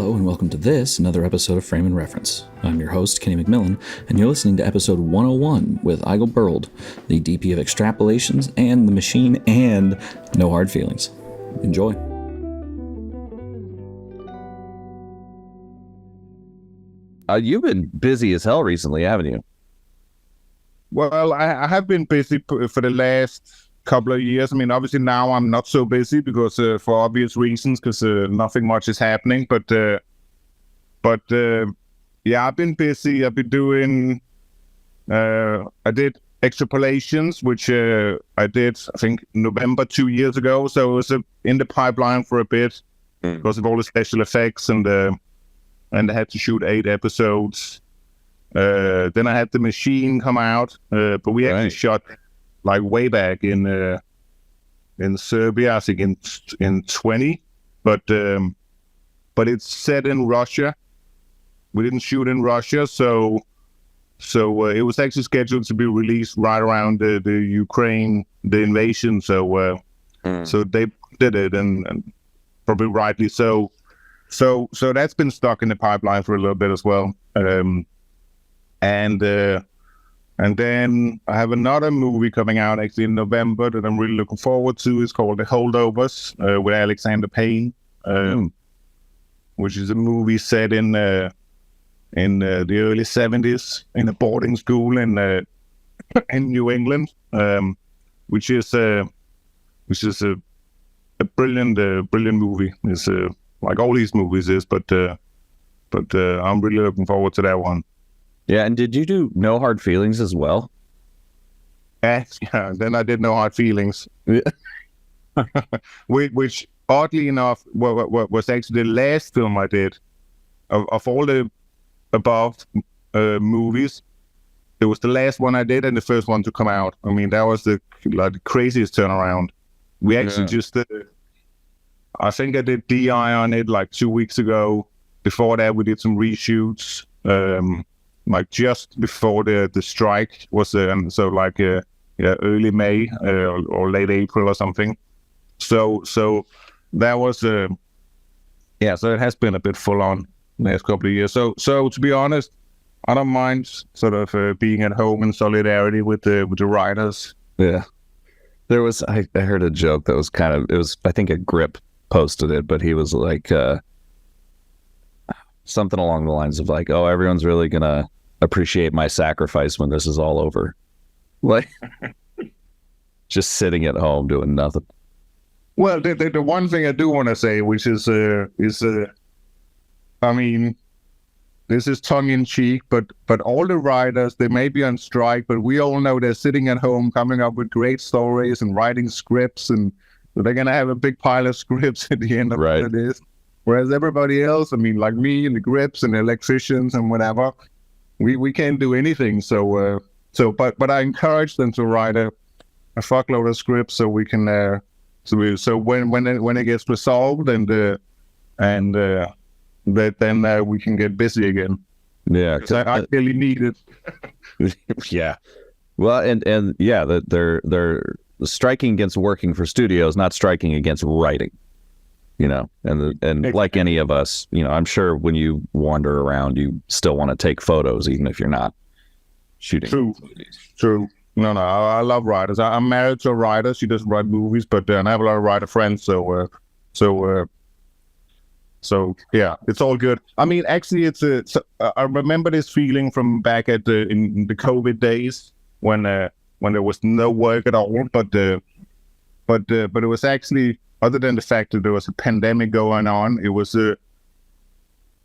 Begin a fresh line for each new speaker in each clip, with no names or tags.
Hello and welcome to this, another episode of Frame and Reference. I'm your host, Kenny McMillan, and you're listening to episode 101 with Eigil Bryld, the DP of Extrapolations and The Machine and No Hard Feelings. Enjoy.
You've been busy as hell recently, haven't you?
Well, I have been busy for the last couple of years. I mean, obviously now I'm not so busy because for obvious reasons, because nothing much is happening. But yeah, I've been busy. I've been doing. I did Extrapolations, which I did, I think, November 2 years ago. So it was in the pipeline for a bit because of all the special effects and I had to shoot 8 episodes. Then I had The Machine come out, but we actually shot like way back in Serbia, I think in 20. But it's set in Russia. We didn't shoot in Russia, so it was actually scheduled to be released right around the Ukraine, the invasion. So they did it, and probably rightly so. So that's been stuck in the pipeline for a little bit as well. And then I have another movie coming out actually in November that I'm really looking forward to. It's called The Holdovers with Alexander Payne, which is a movie set in the early 70s in a boarding school in New England, which is a brilliant movie. It's like all these movies is, but I'm really looking forward to that one.
Yeah, and did you do No Hard Feelings as well?
Yeah, then I did No Hard Feelings. Which, oddly enough, was actually the last film I did. Of all the above movies, it was the last one I did and the first one to come out. I mean, that was the craziest turnaround. We actually just... I think I did DI on it like 2 weeks ago. Before that, we did some reshoots. Like just before the strike was, so like early May or late April or something. So that was so it has been a bit full on the last couple of years. So to be honest, I don't mind sort of being at home in solidarity with the writers.
Yeah, there was I heard a joke that was I think a Grip posted it, but he was like something along the lines of like, oh, everyone's really gonna appreciate my sacrifice when this is all over. Like, just sitting at home doing nothing.
Well, the one thing I do want to say, which is I mean, this is tongue in cheek, but all the writers, they may be on strike, but we all know they're sitting at home coming up with great stories and writing scripts, and they're gonna have a big pile of scripts at the end of this. Whereas everybody else, I mean, like me and the grips and the electricians and whatever, we can't do anything. But I encourage them to write a fuckload of scripts so we can so when it gets resolved and then we can get busy again.
Yeah,
because I really need it.
Yeah, well, and yeah, they're striking against working for studios, not striking against writing. You know, and like any of us, you know, I'm sure when you wander around, you still want to take photos, even if you're not shooting.
True. No, I love writers. I'm married to a writer. She doesn't write movies, but I have a lot of writer friends. So yeah, it's all good. I mean, actually, I remember this feeling from back in the COVID days when there was no work at all. But it was actually, other than the fact that there was a pandemic going on, it was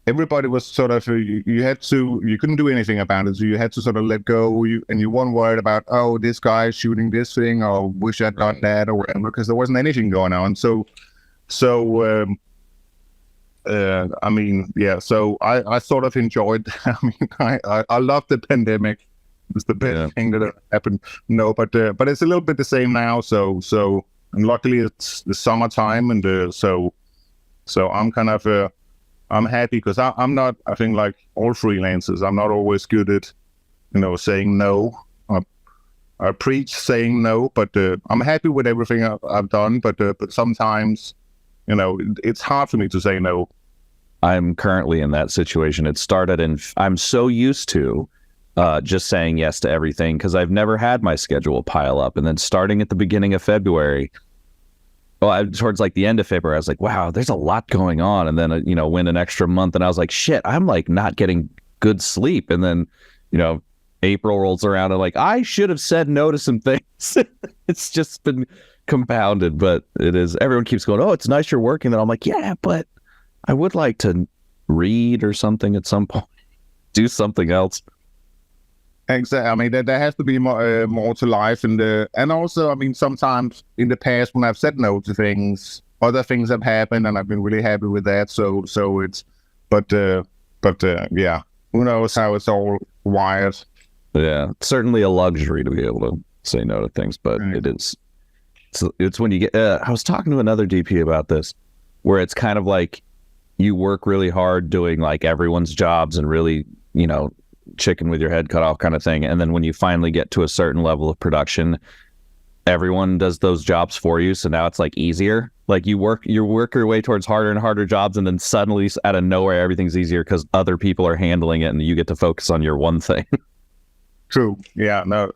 everybody was sort of you couldn't do anything about it, so you had to sort of let go. And you weren't worried about, oh, this guy is shooting this thing, or wish I'd done that or whatever, because there wasn't anything going on. So I mean, yeah. So I sort of enjoyed. I mean, I love the pandemic. It's the best thing that happened. No, but it's a little bit the same now. So. And luckily it's the summertime, and so I'm kind of I'm happy because I'm not, I think like all freelancers, I'm not always good at saying no. I preach saying no, but I'm happy with everything I've done. But sometimes it's hard for me to say no.
I'm currently in that situation. It started I'm so used to just saying yes to everything because I've never had my schedule pile up. And then starting at the beginning of February, towards like the end of February, I was like, wow, there's a lot going on. And then, went an extra month and I was like, shit, I'm like not getting good sleep. And then, April rolls around and like, I should have said no to some things. It's just been compounded, but it is. Everyone keeps going, oh, it's nice you're working. And I'm like, yeah, but I would like to read or something at some point, do something else.
Exactly. I mean, there has to be more to life, and also, I mean, sometimes in the past when I've said no to things, other things have happened, and I've been really happy with that. So it's, but yeah, who knows how it's all wired.
Yeah, certainly a luxury to be able to say no to things, but it is. It's when you get. I was talking to another DP about this, where it's kind of like you work really hard doing like everyone's jobs and really, chicken with your head cut off kind of thing. And then when you finally get to a certain level of production, everyone does those jobs for you. So now it's like easier. Like you work your way towards harder and harder jobs, and then suddenly out of nowhere everything's easier because other people are handling it, and you get to focus on your one thing.
True. Yeah. No,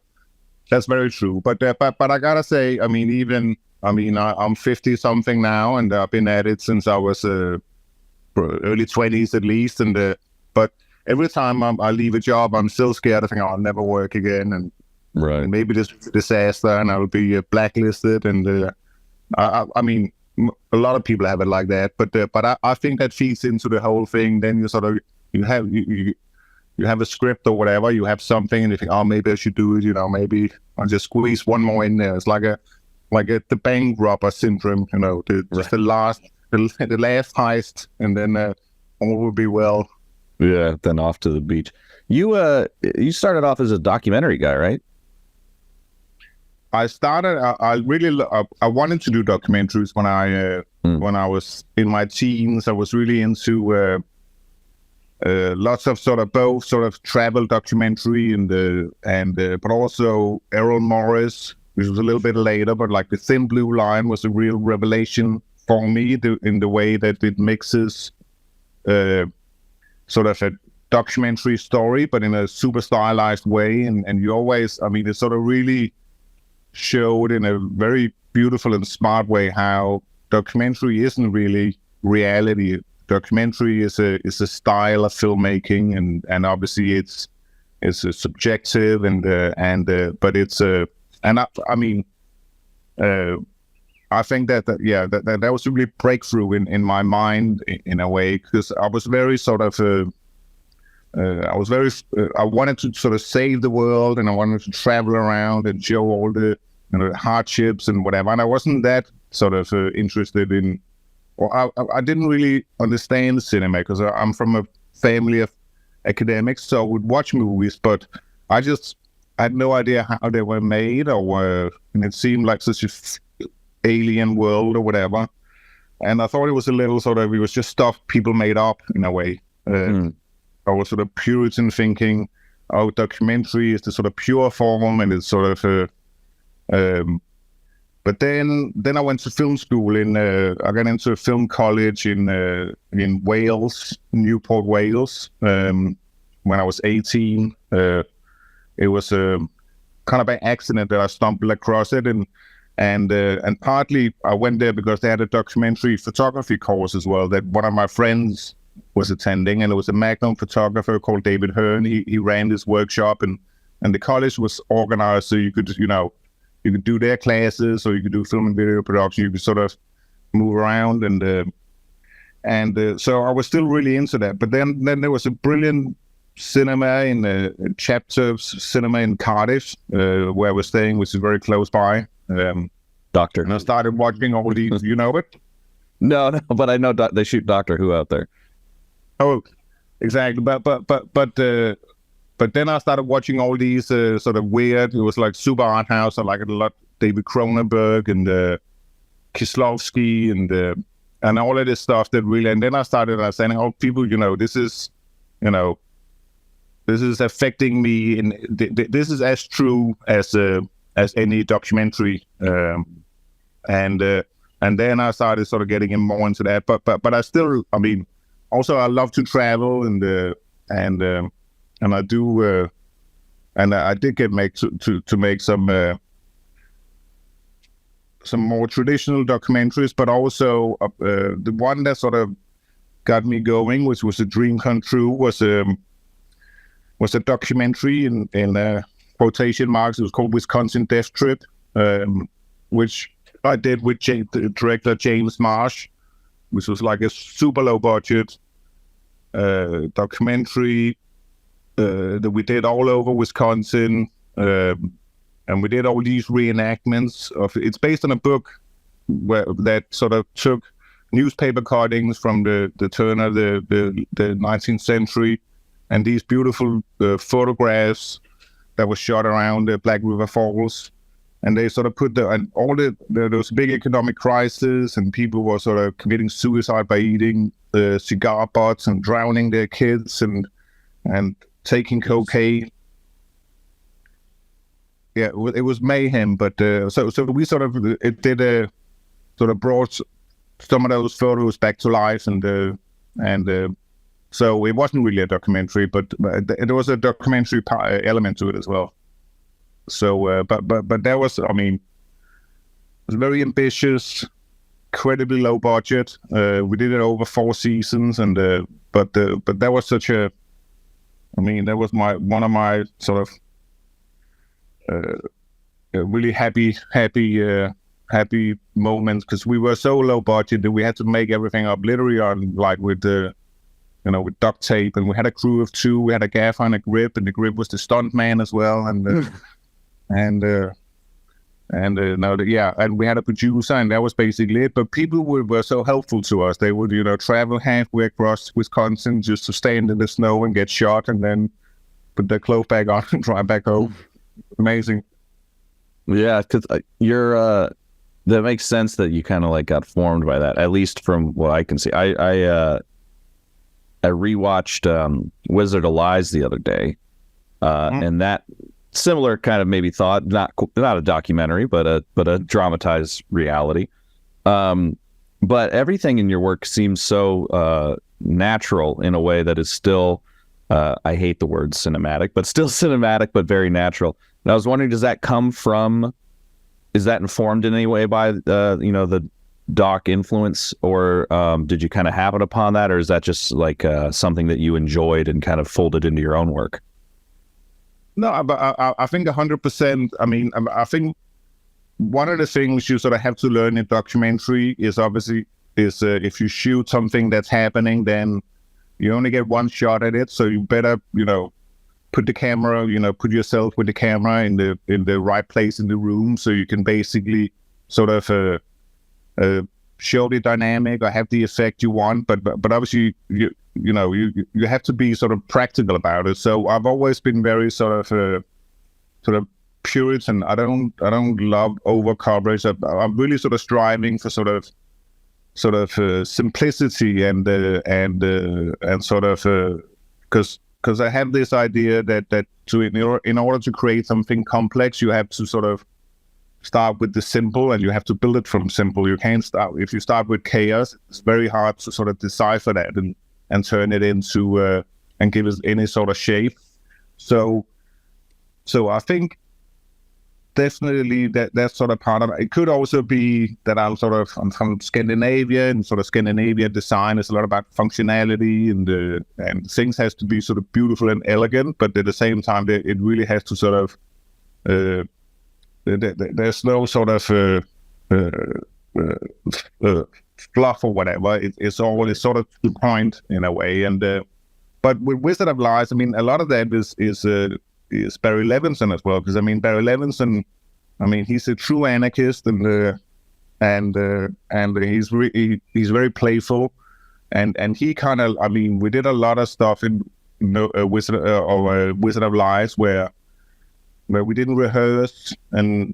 that's very true. But I gotta say, I mean, I'm 50 something now, and I've been at it since I was early 20s at least. But every time I leave a job, I'm still scared. I think I'll never work again, and maybe this is a disaster, and I will be blacklisted. And I mean, a lot of people have it like that. But I think that feeds into the whole thing. Then you sort of you have a script or whatever. You have something, and you think, oh, maybe I should do it. Maybe I'll just squeeze one more in there. It's like the bank robber syndrome. Just the last heist, and then all will be well.
Yeah, then off to the beach. You started off as a documentary guy, right?
I started. I wanted to do documentaries when I was in my teens. I was really into lots of sort of both sort of travel documentary but also Errol Morris, which was a little bit later. But like The Thin Blue Line was a real revelation for me in the way that it mixes. Sort of a documentary story, but in a super stylized way. And you always, I mean, it sort of really showed in a very beautiful and smart way how documentary isn't really reality. Documentary is a style of filmmaking, and obviously it's a subjective but it's I think that was a really breakthrough in my mind in a way, because I was very sort of I wanted to sort of save the world, and I wanted to travel around and show all the hardships and whatever, and I wasn't that sort of interested in, or I didn't really understand cinema because I'm from a family of academics, so I would watch movies, but I had no idea how they were made, and it seemed like such a alien world or whatever, and I thought it was a little sort of, it was just stuff people made up in a way. I was sort of Puritan thinking, oh, documentary is the sort of pure form, and it's sort of but then I went to film school I got into a film college in Wales, Newport, Wales, when I was 18. It was kind of by accident that I stumbled across it, and partly I went there because they had a documentary photography course as well that one of my friends was attending, and it was a Magnum photographer called David Hearn. He ran this workshop, and the college was organized so you could do their classes, or you could do film and video production. You could sort of move around, and so I was still really into that. But then there was a brilliant cinema in a chapter of cinema in Cardiff, where I was staying, which is very close by.
Doctor.
And I started watching all these. You know it?
No, but I know they shoot Doctor Who out there.
Oh, exactly. But then I started watching all these sort of weird. It was like super art house. I like it a lot. David Cronenberg and Kieslowski and all of this stuff that really. And then I started saying, "Oh, people, this is affecting me, and this is as true as any documentary." And then I started sort of getting more into that. But I still, I mean, also I love to travel, and I do, and I did get to make some more traditional documentaries, but also the one that sort of got me going, which was a dream come true, was a documentary in quotation marks. It was called Wisconsin Death Trip, which I did with the director James Marsh, which was like a super low budget documentary that we did all over Wisconsin, and we did all these reenactments of. It's based on a book that sort of took newspaper cuttings from the turn of the 19th century, and these beautiful photographs that were shot around the Black River Falls. And they sort of put there was big economic crisis, and people were sort of committing suicide by eating cigar butts and drowning their kids and taking cocaine. Yeah, it was mayhem. But so we sort of brought some of those photos back to life, and so it wasn't really a documentary, but there was a documentary element to it as well. So, but that was, I mean, it was very ambitious, incredibly low budget. We did it over 4 seasons, and but that was such a, I mean, that was one of my sort of really happy moments, because we were so low budget that we had to make everything up literally on with duct tape, and we had a crew of 2. We had a gaffer and a grip, and the grip was the stunt man as well, and and we had a producer, and that was basically it. But people were so helpful to us. They would travel halfway across Wisconsin just to stand in the snow and get shot, and then put their clothes back on and drive back home. Amazing.
Yeah, because you're that makes sense that you kind of got formed by that, at least from what I can see. I rewatched Wizard of Lies the other day, and that similar kind of maybe thought, not a documentary, but a dramatized reality. But everything in your work seems so natural in a way that is still, I hate the word cinematic, but still cinematic, but very natural. And I was wondering, is that informed in any way by the doc influence, or did you kind of happen upon that, or is that just something that you enjoyed and kind of folded into your own work?
No, but I think 100%. I mean, I think one of the things you sort of have to learn in documentary is obviously if you shoot something that's happening, then you only get one shot at it. So you better, put the camera, put yourself with the camera in the right place in the room, so you can basically sort of show the dynamic or have the effect you want. But obviously you have to be sort of practical about it. So I've always been very sort of Puritan. I don't love over coverage. I'm really sort of striving for sort of simplicity and sort of because I have this idea that in order to create something complex, you have to sort of start with the simple, and you have to build it from simple. You can't start if you start with chaos. It's very hard to sort of decipher that and turn it into and give it any sort of shape. So I think definitely that's sort of part of it. It could also be that I'm from Scandinavia, and sort of Scandinavia design is a lot about functionality, and things has to be sort of beautiful and elegant, but at the same time it really has to sort of there's no sort of fluff or whatever. It's always sort of to the point in a way. And but with Wizard of Lies, I mean, a lot of that is Barry Levinson as well, because I mean, Barry Levinson, I mean, he's a true anarchist, and he's very playful, and he kind of, I mean, we did a lot of stuff in Wizard of Lies where we didn't rehearse, and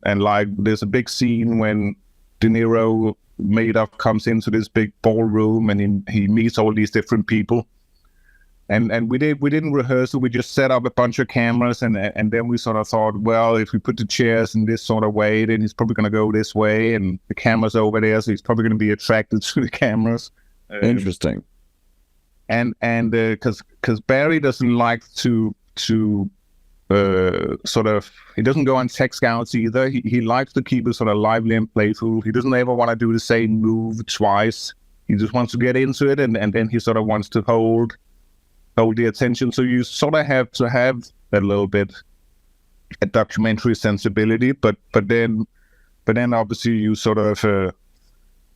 there's a big scene when De Niro Madoff comes into this big ballroom, and he meets all these different people. And we didn't rehearse it. We just set up a bunch of cameras, and then we sort of thought, well, if we put the chairs in this sort of way, then he's probably going to go this way, and the camera's over there, so he's probably going to be attracted to the cameras.
Interesting.
because Barry doesn't like to sort of, he doesn't go on tech scouts either. He likes to keep it sort of lively and playful. He doesn't ever want to do the same move twice. He just wants to get into it, and then he sort of wants to hold the attention. So you sort of have to have a little bit a documentary sensibility, but then obviously you sort of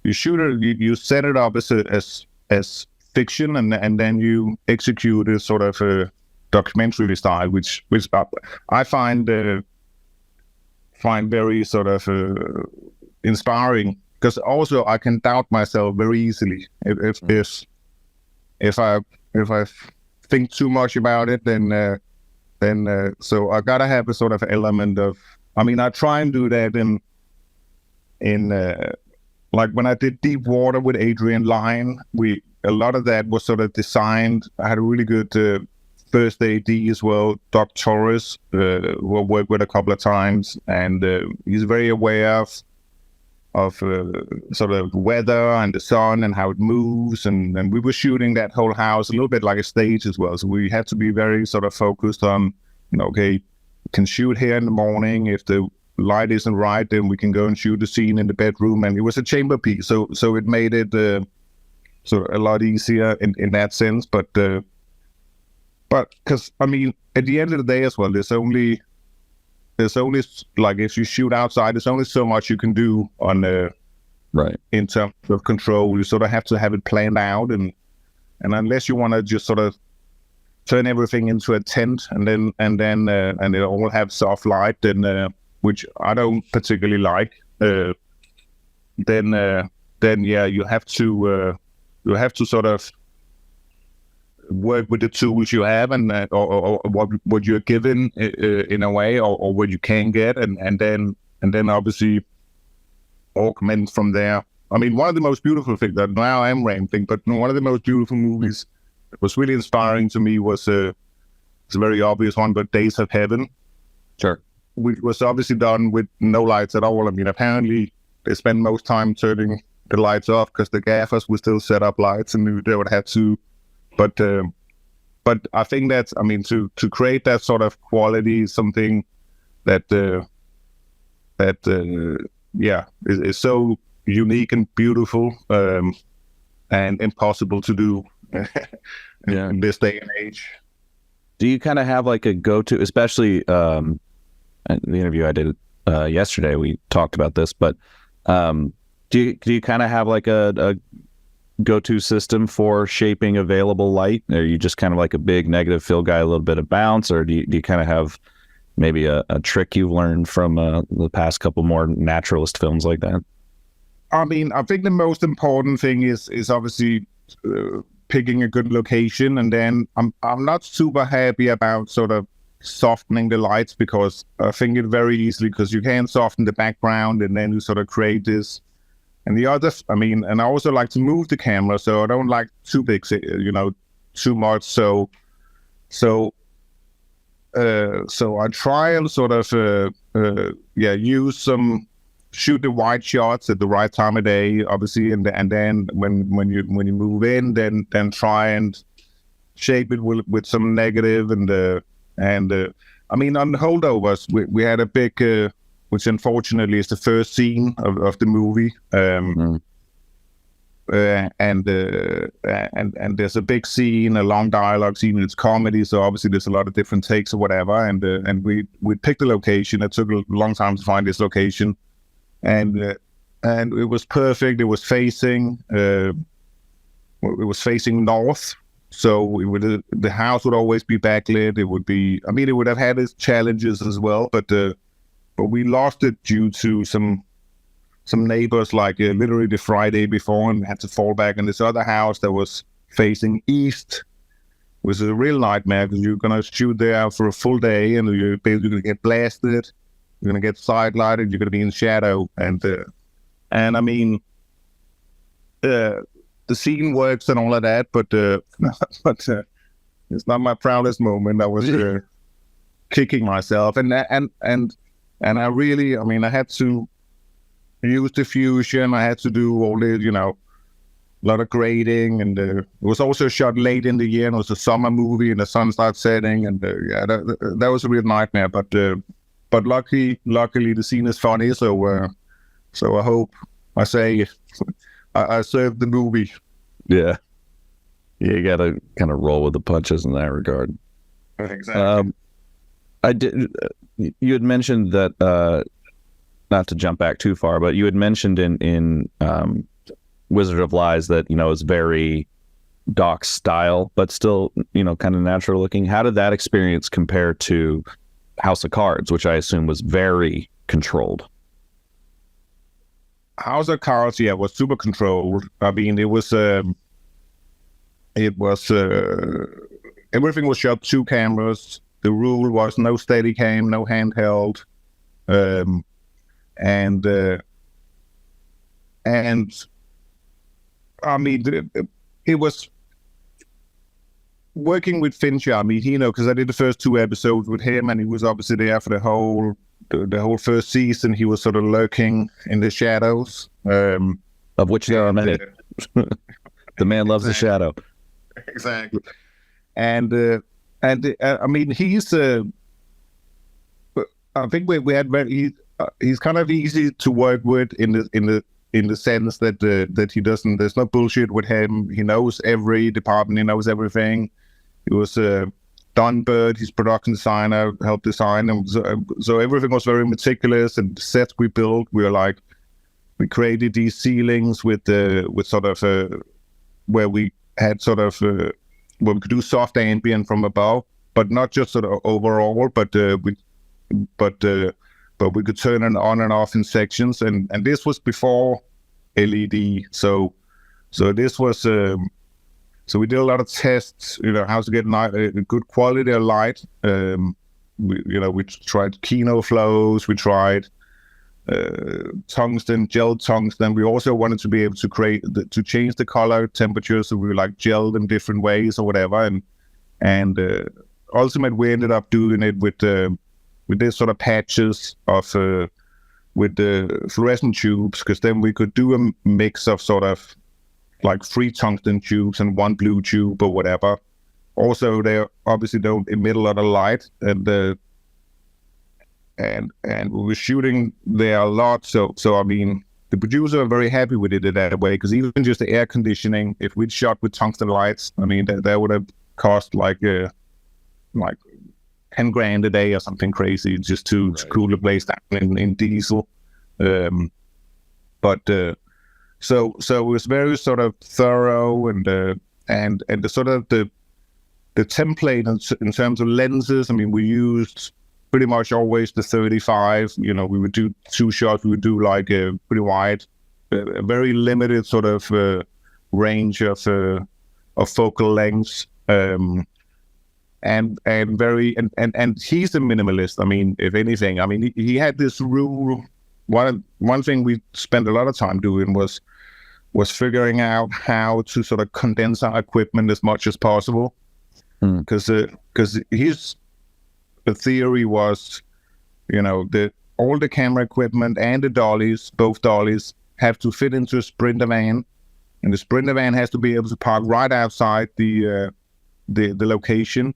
you shoot it, you set it up as fiction, and then you execute it sort of a documentary style, which I find very sort of inspiring, because also I can doubt myself very easily if I think too much about it, then so I gotta have a sort of element of, I mean, I try and do that in like when I did Deep Water with Adrian Lyne, a lot of that was sort of designed. I had a really good first AD as well, Doc Torres, who I worked with a couple of times, and he's very aware of sort of weather and the sun and how it moves, and we were shooting that whole house a little bit like a stage as well, so we had to be very sort of focused on, okay, can shoot here in the morning. If the light isn't right, then we can go and shoot the scene in the bedroom. And it was a chamber piece, so it made it sort of a lot easier in that sense. But because, I mean, at the end of the day as well, there's only like, if you shoot outside, there's only so much you can do on
right,
in terms of control. You sort of have to have it planned out, and unless you want to just sort of turn everything into a tent and it all have soft light, then which I don't particularly like, then yeah, you have to sort of work with the tools you have, and or what you're given in a way, or what you can get, and then obviously augment from there. I mean, one of the most beautiful things, that now I'm rambling, but one of the most beautiful movies that was really inspiring to me was it's a very obvious one, but Days of Heaven.
Sure.
Which was obviously done with no lights at all. I mean, apparently they spent most time turning the lights off because the gaffers would still set up lights, and they would have to. But I think that's, I mean, to create that sort of quality is something that yeah, is so unique and beautiful, and impossible to do in this day and age.
Do you kind of have like a go-to, especially the interview I did yesterday, we talked about this, but do you kind of have like a go-to system for shaping available light? Are you just kind of like a big negative fill guy, a little bit of bounce, or do you kind of have maybe a trick you've learned from the past couple more naturalist films like that?
I mean, I think the most important thing is obviously picking a good location, and then I'm not super happy about sort of softening the lights, because I think it very easily, because you can soften the background and then you sort of create this. And the other, I mean, and I also like to move the camera, so I don't like too big, too much. So I try and sort of, shoot the wide shots at the right time of day, obviously, and then when you move in, then try and shape it with some negative, and I mean, on the holdovers, we had a big. Which unfortunately is the first scene of the movie, and there's a big scene, a long dialogue scene. It's comedy, so obviously there's a lot of different takes or whatever. And we picked a location. It took a long time to find this location, and it was perfect. It was facing north, so the house would always be backlit. It would be, I mean, it would have had its challenges as well, but we lost it due to some neighbors, like literally the Friday before, and had to fall back in this other house that was facing east. It was a real nightmare, because you're going to shoot there for a full day, and you're basically going to get blasted, you're going to get sidelighted, you're going to be in shadow. And I mean, the scene works and all of that, but it's not my proudest moment. I was kicking myself, and I really, I mean, I had to use diffusion. I had to do all the, lot of grading, and it was also shot late in the year, and it was a summer movie, and the sun started setting, and that was a real nightmare. But luckily the scene is funny, so I hope I served the movie.
Yeah, you got to kind of roll with the punches in that regard.
Exactly.
I did. You had mentioned that, not to jump back too far, but you had mentioned in Wizard of Lies that, it's very doc style, but still, kind of natural looking. How did that experience compare to House of Cards, which I assume was very controlled?
House of Cards, was super controlled. I mean, it was everything was shot 2 cameras. The rule was no steady cam, no handheld, and I mean, it was working with Fincher. I mean, because I did the first 2 episodes with him, and he was obviously there for the whole first season. He was sort of lurking in the shadows,
of which there are many. The man loves the shadow.
Exactly, and I mean, he's. I think we had he's kind of easy to work with in the sense that he doesn't. There's no bullshit with him. He knows every department. He knows everything. He was Don Bird, his production designer, helped design him. So everything was very meticulous. And the sets we built, we created these ceilings with sort of where we had sort of where we could do soft ambient from above, but not just sort of overall, but we could turn it on and off in sections. And this was before LED, so this was. So we did a lot of tests, how to get a good quality of light. We tried Kino flows, we tried tungsten, gel tungsten. We also wanted to be able to change the color temperature, so we gelled in different ways or whatever. And ultimately we ended up doing it with this sort of patches of with the fluorescent tubes, because then we could do a mix of sort of 3 tungsten tubes and 1 blue tube or whatever. Also, they obviously don't emit a lot of light, and we were shooting there a lot. So I mean, the producer were very happy with it that way, because even just the air conditioning, if we'd shot with tungsten lights, I mean, that would have cost like 10 grand a day or something crazy just to cool the place down in diesel. So it was very sort of thorough, and the sort of the template in terms of lenses. I mean, we used pretty much always the 35. We would do 2 shots. We would do a pretty wide, a very limited sort of range of focal lengths. And he's a minimalist. I mean, if anything, I mean, he had this rule. One thing we spent a lot of time doing was figuring out how to sort of condense our equipment as much as possible, because the theory was, all the camera equipment and the dollies, both dollies, have to fit into a Sprinter van, and the Sprinter van has to be able to park right outside the location,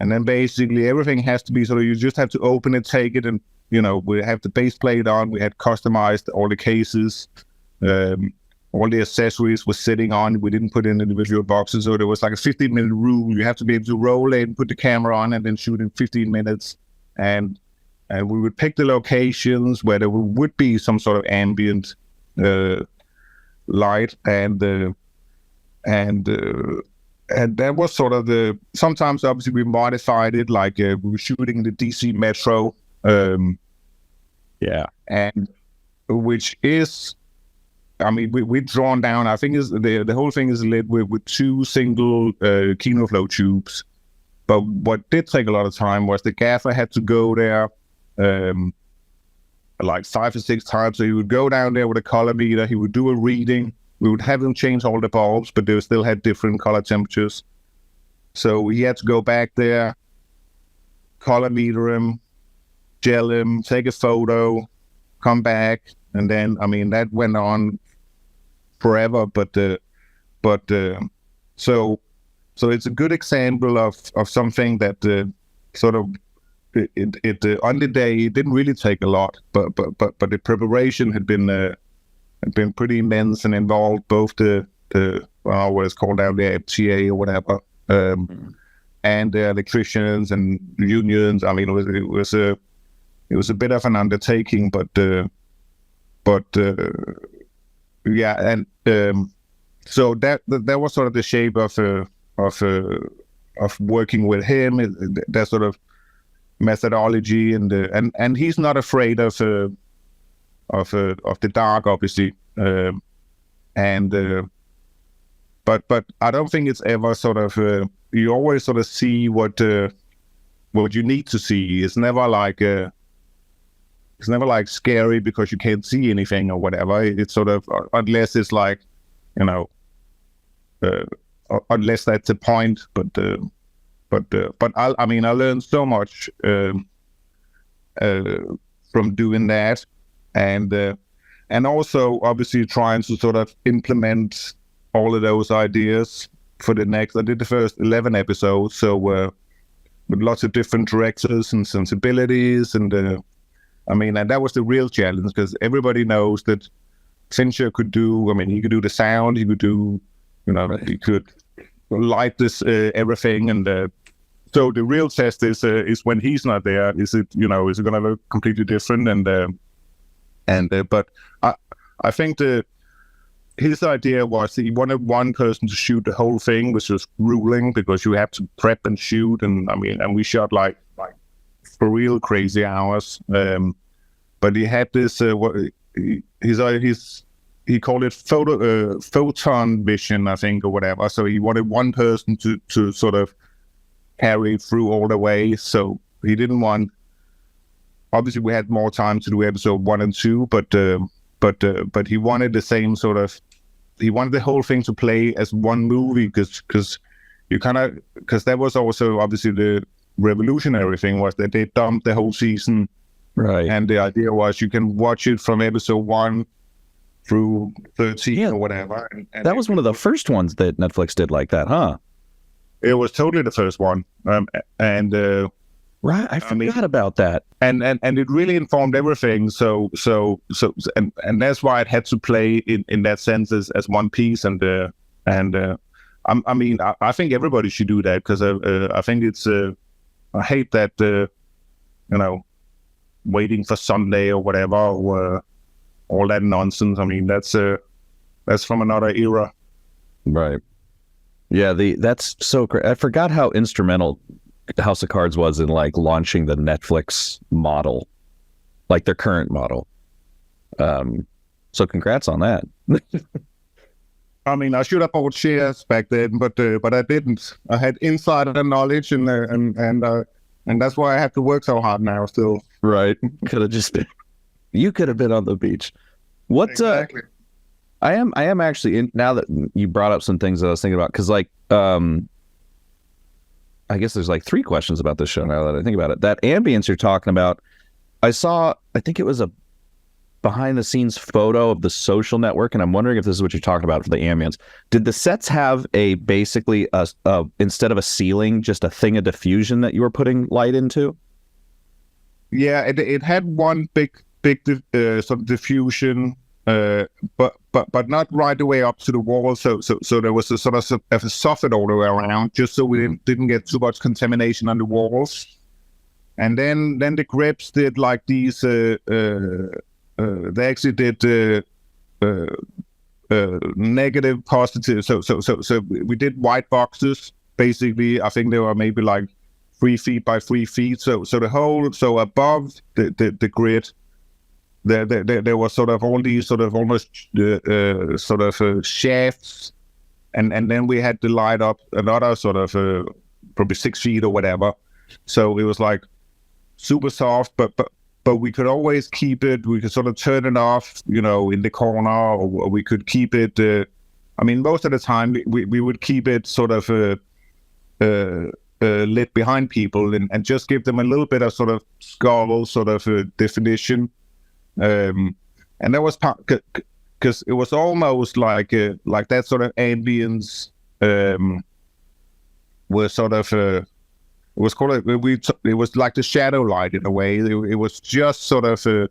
and then basically everything has to be sort of, you just have to open it, take it, and we have the base plate on. We had customized all the cases. All the accessories were sitting on. We didn't put in individual boxes. So there was a 15-minute rule. You have to be able to roll in, put the camera on, and then shoot in 15 minutes. And we would pick the locations where there would be some sort of ambient light. And that was sort of sometimes obviously we modified it, we were shooting the DC Metro. And which is, I mean, we've drawn down, I think the whole thing is lit with 2 single Kino flow tubes. But what did take a lot of time was the gaffer had to go there 5 or 6 times. So he would go down there with a color meter, he would do a reading, we would have him change all the bulbs, but they still had different color temperatures. So he had to go back there, color meter him, gel him, take a photo, come back, and then, I mean, that went on forever. But but so it's a good example of something that sort of it on the day it didn't really take a lot, but the preparation had been pretty immense and involved both the what is called now the FTA or whatever, and the electricians and unions. I mean, it was a bit of an undertaking, but yeah, and so that was sort of the shape of working with him, that sort of methodology, and he's not afraid of the dark, obviously, but I don't think it's ever sort of you always sort of see what you need to see. It's never like scary because you can't see anything or whatever. It's sort of, unless it's like, unless that's the point. But I mean, I learned so much from doing that, and also obviously trying to sort of implement all of those ideas for the next. I did the first 11 episodes, so with lots of different directors and sensibilities, and I mean, and that was the real challenge, because everybody knows that Fincher could do. I mean, he could do the sound, he could do, right. He could light this everything, and so the real test is when he's not there. Is it is it going to look completely different? But I think his idea was he wanted one person to shoot the whole thing, which was grueling because you have to prep and shoot, and I mean, and we shot like for real crazy hours. But he had this he called it photon vision, I think, or whatever. So he wanted one person to sort of carry it through all the way. So he didn't want. Obviously, we had more time to do episode 1 and 2, but he wanted the same sort of. He wanted the whole thing to play as one movie, because that was also obviously the revolutionary thing, was that they dumped the whole season,
right?
And the idea was you can watch it from episode 1 through 13 or whatever. And
that was one of the first ones that Netflix did like that, huh?
It was totally the first one,
right. I forgot about that,
and it really informed everything. So that's why it had to play in that sense as one piece. I mean, I think everybody should do that, because I think it's I hate that waiting for Sunday or whatever, or all that nonsense. I mean, that's from another era,
right? Yeah, that's so great. I forgot how instrumental House of Cards was in like launching the Netflix model, like their current model. So congrats on that.
I mean, I should have bought shares back then, but I didn't. I had insider knowledge, and that's why I have to work so hard now still.
Right. Could have just been. You could have been on the beach. What?
Exactly.
I am actually now that you brought up some things that I was thinking about, because like I guess there's like 3 questions about this show now that I think about it. That ambience you're talking about, I think it was a behind the scenes photo of The Social Network, and I'm wondering if this is what you're talking about for the ambience. Did the sets have basically instead of a ceiling, just a thing of diffusion that you were putting light into?
Yeah, it had one big sort of diffusion, but not right the way up to the wall. So there was a sort of a soffit all the way around, just so we didn't get too much contamination on the walls. And then the grips did like these. They actually did negative, positive. So we did white boxes. Basically, I think they were maybe like 3 feet by 3 feet. So the whole, so above the grid, there was sort of all these sort of almost shafts, and then we had to light up another sort of probably 6 feet or whatever. So it was like super soft, but we could always keep it. We could sort of turn it off, in the corner, or we could keep it. I mean, most of the time we would keep it sort of lit behind people, and just give them a little bit of sort of skull sort of definition. And that was part, because it was almost like that sort of ambience was sort of it was called it was like the shadow light in a way. It was just sort of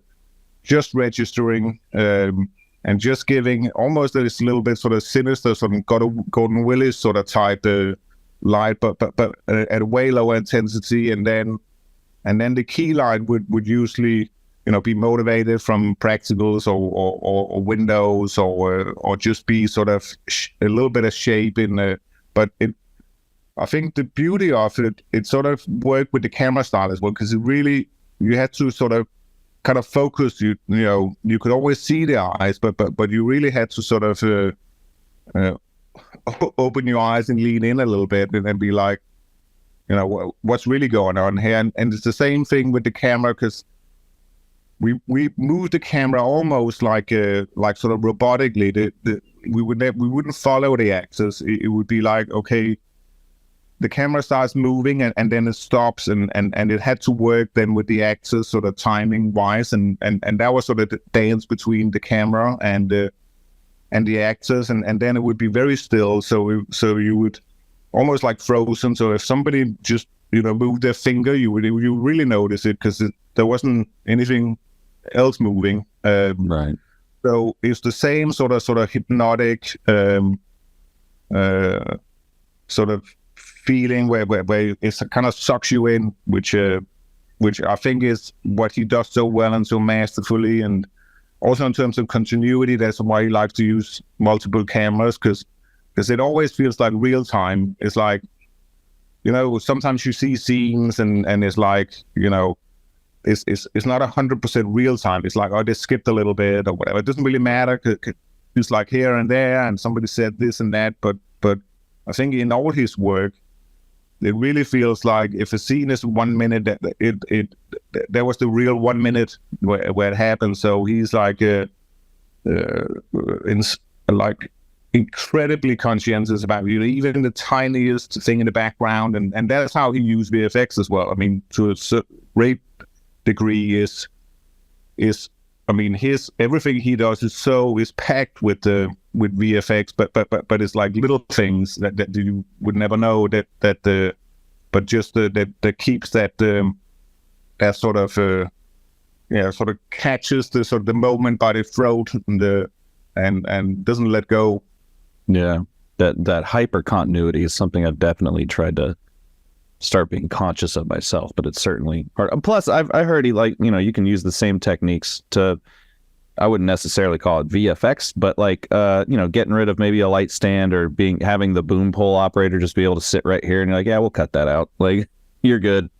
just registering and just giving almost this little bit sort of sinister, sort of Gordon Willis sort of type light, but at a way lower intensity, and then the key light would usually, be motivated from practicals or windows or just be sort of a little bit of shape in the. But I think the beauty of it sort of worked with the camera style as well, because it really, you had to sort of kind of focus. You could always see the eyes, but you really had to sort of open your eyes and lean in a little bit and then be like, what's really going on here? And it's the same thing with the camera, because we moved the camera almost like sort of robotically. We wouldn't follow the axis. It would be like, okay, the camera starts moving and then it stops, and it had to work then with the axis sort of timing wise, and that was sort of the dance between the camera and the axis, and then it would be very still, so you would almost like frozen. So if somebody just moved their finger, you really notice it, because there wasn't anything else moving.
Right.
So it's the same sort of hypnotic sort of feeling where it kind of sucks you in, which I think is what he does so well and so masterfully. And also in terms of continuity, that's why he likes to use multiple cameras, because it always feels like real time. It's like, sometimes you see scenes and it's like, it's not 100% real time. It's like, oh, they skipped a little bit or whatever. It doesn't really matter. It's like here and there, and somebody said this and that. But I think in all his work, it really feels like if a scene is 1 minute, that was the real 1 minute where it happened. So he's like incredibly conscientious about even the tiniest thing in the background, and that's how he used VFX as well. I mean, to a great degree is I mean, his everything he does is packed with VFX, but it's like little things that you would never know but just that keeps that sort of sort of catches the sort of the moment by the throat and doesn't let go.
Yeah, that hyper continuity is something I've definitely tried to start being conscious of myself, but it's certainly hard. Plus, I heard he you can use the same techniques to, I wouldn't necessarily call it VFX, but like getting rid of maybe a light stand or having the boom pole operator just be able to sit right here, and you're like, yeah, we'll cut that out. Like, you're good.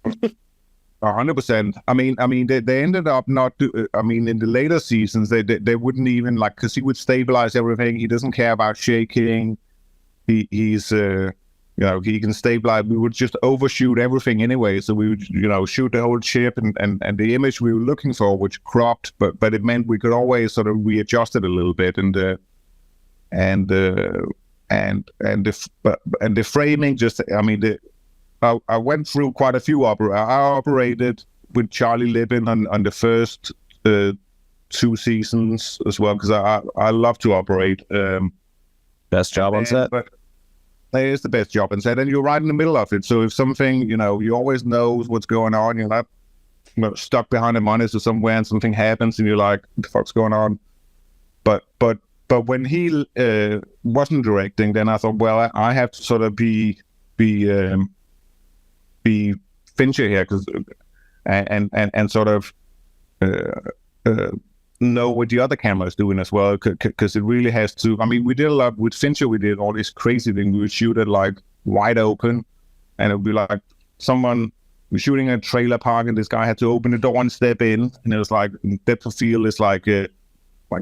100%. I mean, they ended up not. In the later seasons, they wouldn't even because he would stabilize everything. He doesn't care about shaking. He's he can stabilize. We would just overshoot everything anyway. So we would, shoot the whole ship and the image we were looking for, which cropped, but it meant we could always sort of readjust it a little bit. And the framing just, I went through quite a few I operated with Charlie Lippin on the first 2 seasons as well, because I love to operate.
Best job on set.
But it is the best job on set, and you're right in the middle of it. So if something, you always know what's going on. You're not stuck behind a monitor somewhere and something happens and you're like, what the fuck's going on? But when he wasn't directing, then I thought, well, I have to sort of be Fincher here, and sort of know what the other camera is doing as well, because it really has to. I mean, we did a lot with Fincher. We did all this crazy thing. We would shoot it like wide open, and it would be like someone was shooting a trailer park, and this guy had to open the door and step in, and it was like depth of field is like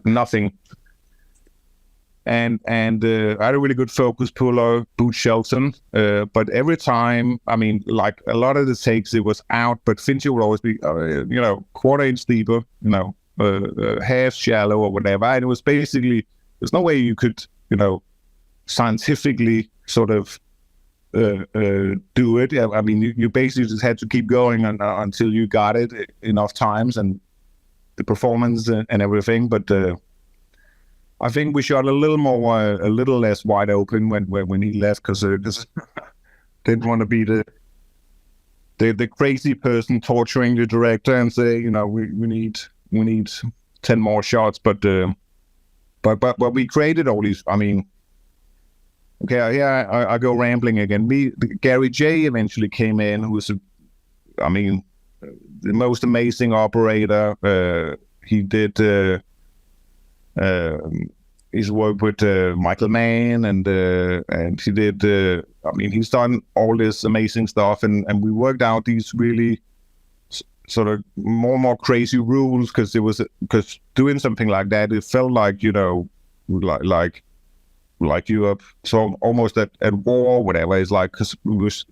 nothing. And I had a really good focus puller, Boots Shelton. But every time, I mean, like a lot of the takes, it was out, but Fincher would always be, quarter inch deeper, half shallow or whatever. And it was basically, there's no way you could, scientifically sort of do it. I mean, you basically just had to keep going until you got it enough times and the performance and everything. But I think we shot a little less wide open when he left, because just didn't want to be the crazy person torturing the director and say, we need 10 more shots, but we created all these. I mean, okay, yeah, I go rambling again. Gary J eventually came in, who was, the most amazing operator. He did. He's worked with Michael Mann, and he did. He's done all this amazing stuff, and we worked out these really sort of more crazy rules, because doing something like that, it felt like like you are so almost at war or whatever. It's like, because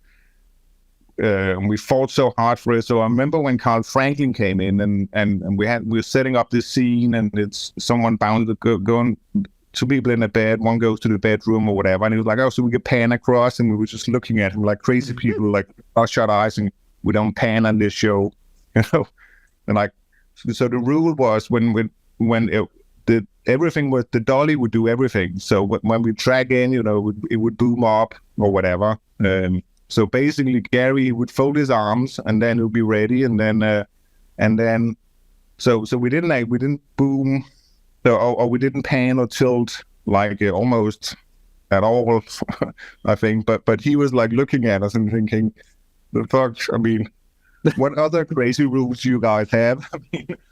we fought so hard for it. So I remember when Carl Franklin came in, and we were setting up this scene, and it's someone bound to going, two people in a bed, one goes to the bedroom or whatever, and he was like, oh, so we could pan across, and we were just looking at him like crazy people, like shut eyes, and we don't pan on this show, and like, so the rule was when everything was, the dolly would do everything. So when we drag in, it would boom up or whatever. So basically, Gary would fold his arms, and then it would be ready, and then, so we didn't boom, or we didn't pan or tilt like almost at all, I think. But he was like looking at us and thinking, the fuck, what other crazy rules you guys have?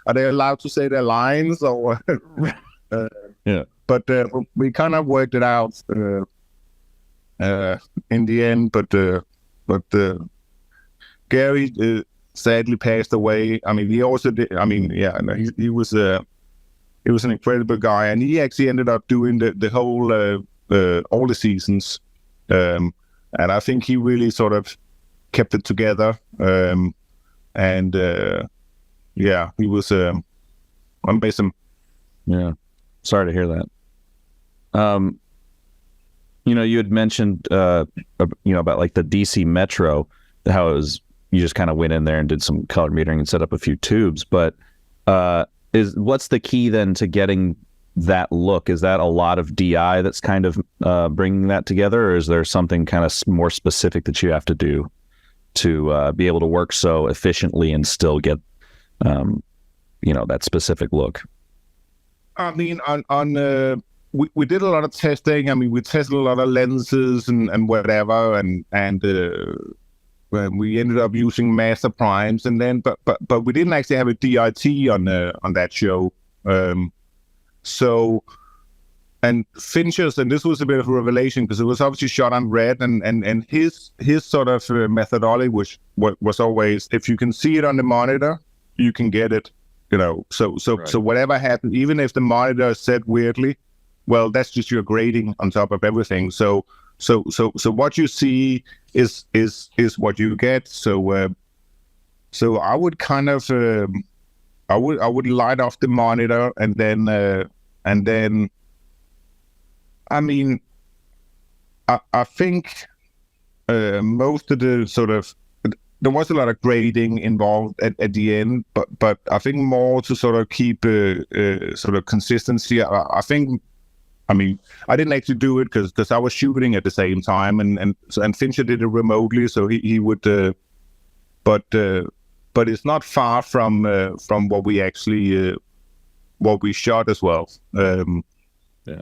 Are they allowed to say their lines or?
Yeah.
But we kind of worked it out in the end. But Gary sadly passed away. He also did. He was an incredible guy, and he actually ended up doing the whole all the seasons. And I think he really sort of kept it together. He was amazing.
Yeah, sorry to hear that. You had mentioned about like the DC Metro, how it was, you just kind of went in there and did some color metering and set up a few tubes. But what's the key then to getting that look? Is that a lot of DI that's kind of bringing that together, or is there something kind of more specific that you have to do to be able to work so efficiently and still get that specific look?
We did a lot of testing. We tested a lot of lenses and whatever, and we ended up using master primes, and then but we didn't actually have a DIT on that show. So, and Fincher's, and this was a bit of a revelation, because it was obviously shot on red, and his sort of methodology was always, if you can see it on the monitor, you can get it. So
Right.
So whatever happened, even if the monitor is set weirdly, well, that's just your grading on top of everything. So what you see is what you get. So I would kind of I would light off the monitor, and then I think most of the sort of, there was a lot of grading involved at the end, but I think more to sort of keep sort of consistency. I think, I didn't actually do it because I was shooting at the same time, and Fincher did it remotely, so he would. But it's not far from what we actually what we shot as well.
Yeah.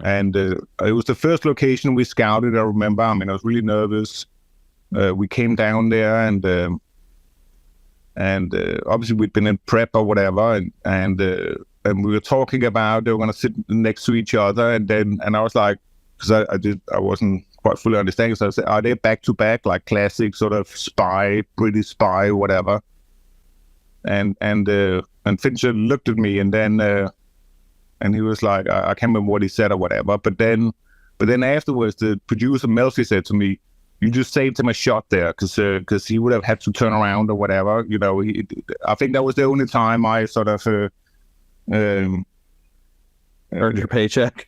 And it was the first location we scouted. I remember. I was really nervous. We came down there, and obviously we'd been in prep or whatever, and we were talking about they were going to sit next to each other, and I was like, because I wasn't quite fully understanding, so I said, are they back to back, like classic sort of spy, British spy, whatever? And Fincher looked at me, and then he was like, I can't remember what he said or whatever, but then afterwards the producer Melfi said to me, you just saved him a shot there, because he would have had to turn around or whatever. I think that was the only time I sort of
Earned your paycheck.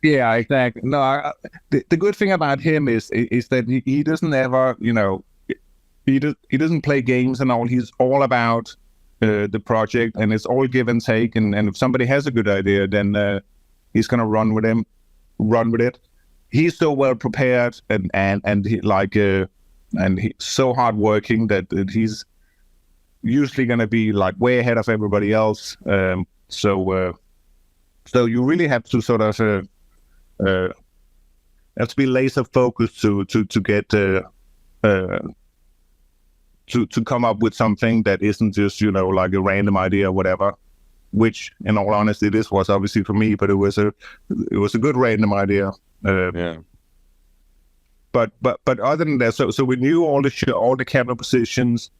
Yeah, exactly. No, the good thing about him is that he doesn't ever, he doesn't play games and all. He's all about the project, and it's all give and take. And if somebody has a good idea, then he's gonna run with it. He's so well prepared and he and he's so hardworking that he's usually gonna be like way ahead of everybody else. So you really have to sort of have to be laser focused to get to come up with something that isn't just like a random idea or whatever. Which, in all honesty, this was obviously for me, but it was a good random idea.
Yeah.
But other than that, so we knew all the camera positions.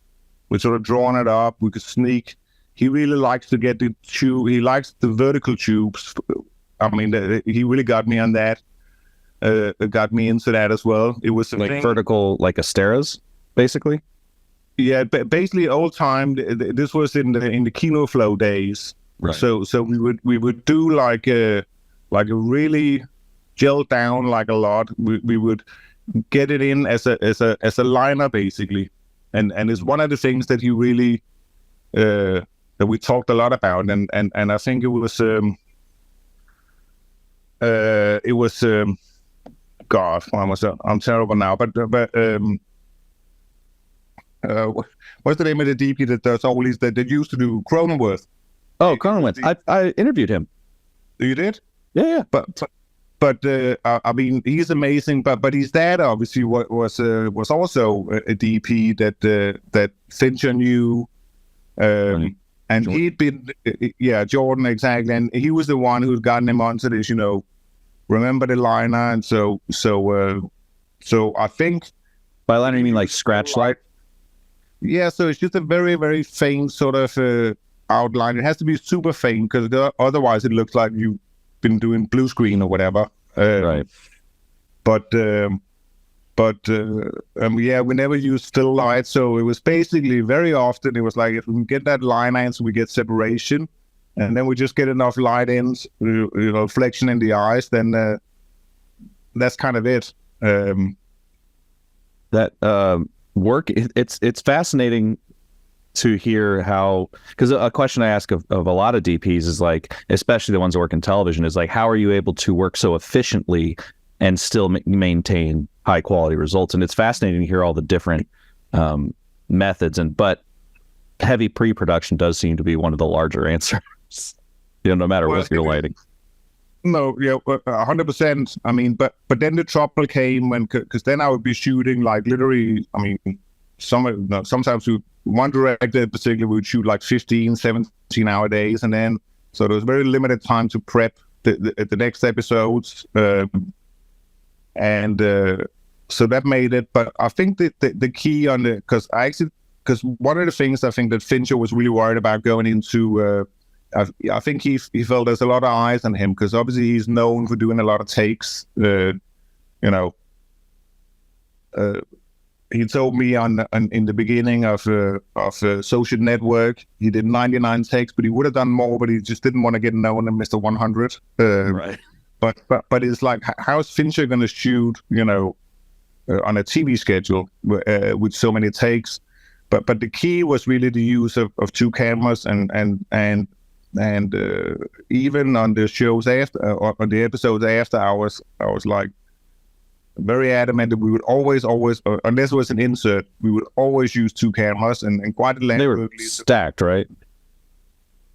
We sort of drawn it up. We could sneak. He really likes to get the tube. He likes the vertical tubes. I mean, he really got me on that. Got me into that as well. It was
like vertical, like Asteras, basically.
Yeah, basically old time. This was in the Kino Flow days.
Right.
So we would do like a really gel down like a lot. We would get it in as a liner basically, and it's one of the things that you really that we talked a lot about, and I think it was God, I'm terrible now, but what's the name of the DP that does all these that used to do Cronenworth?
Oh, Cronenworth. I interviewed him.
You did?
Yeah.
But I mean, he's amazing. But his dad obviously was also a DP that Fincher knew, and
Jordan.
he'd been Jordan, exactly, and he was the one who'd gotten him onto this. Remember the liner, and so I think
by liner you mean like scratch light.
Yeah, so it's just a very, very faint sort of outline. It has to be super faint because otherwise it looks like you've been doing blue screen or whatever.
Right.
But we never used still light, so it was basically very often it was like if we can get that line in, so we get separation, and then we just get enough light in, reflection in the eyes, then that's kind of it.
That work, it's fascinating to hear how, because a question I ask of a lot of DPs is like, especially the ones that work in television, is like, how are you able to work so efficiently and still maintain high quality results? And it's fascinating to hear all the different methods, but heavy pre-production does seem to be one of the larger answers, no matter what you're lighting.
No, 100%. I mean, but then the trouble came because then I would be shooting like literally, I mean, sometimes one director in particular would shoot like 15, 17 hour days, and then so there was very limited time to prep the next episodes, and so that made it. But I think the key on because one of the things I think that Fincher was really worried about going into. I think he felt there's a lot of eyes on him because obviously he's known for doing a lot of takes. He told me in the beginning of Social Network, he did 99 takes, but he would have done more, but he just didn't want to get known as Mr. 100.
Right.
But it's like, how's Fincher going to shoot, on a TV schedule with so many takes? But the key was really the use of two cameras and even on the shows after, on the episodes after, I was like very adamant that we would always, unless it was an insert, we would always use two cameras and quite a length.
They were stacked, right?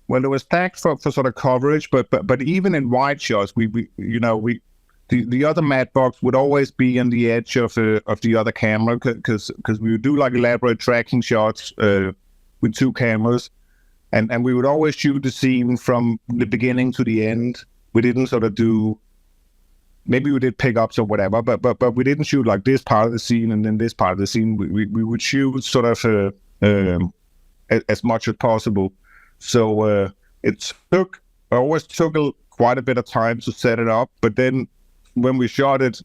Well, it was stacked for sort of coverage, but even in wide shots, the other matte box would always be on the edge of the other camera because we would do like elaborate tracking shots with two cameras. And we would always shoot the scene from the beginning to the end. We didn't sort of do, maybe we did pickups or whatever, but we didn't shoot like this part of the scene and then this part of the scene. We would shoot sort of as much as possible. So it always took quite a bit of time to set it up. But then when we shot it,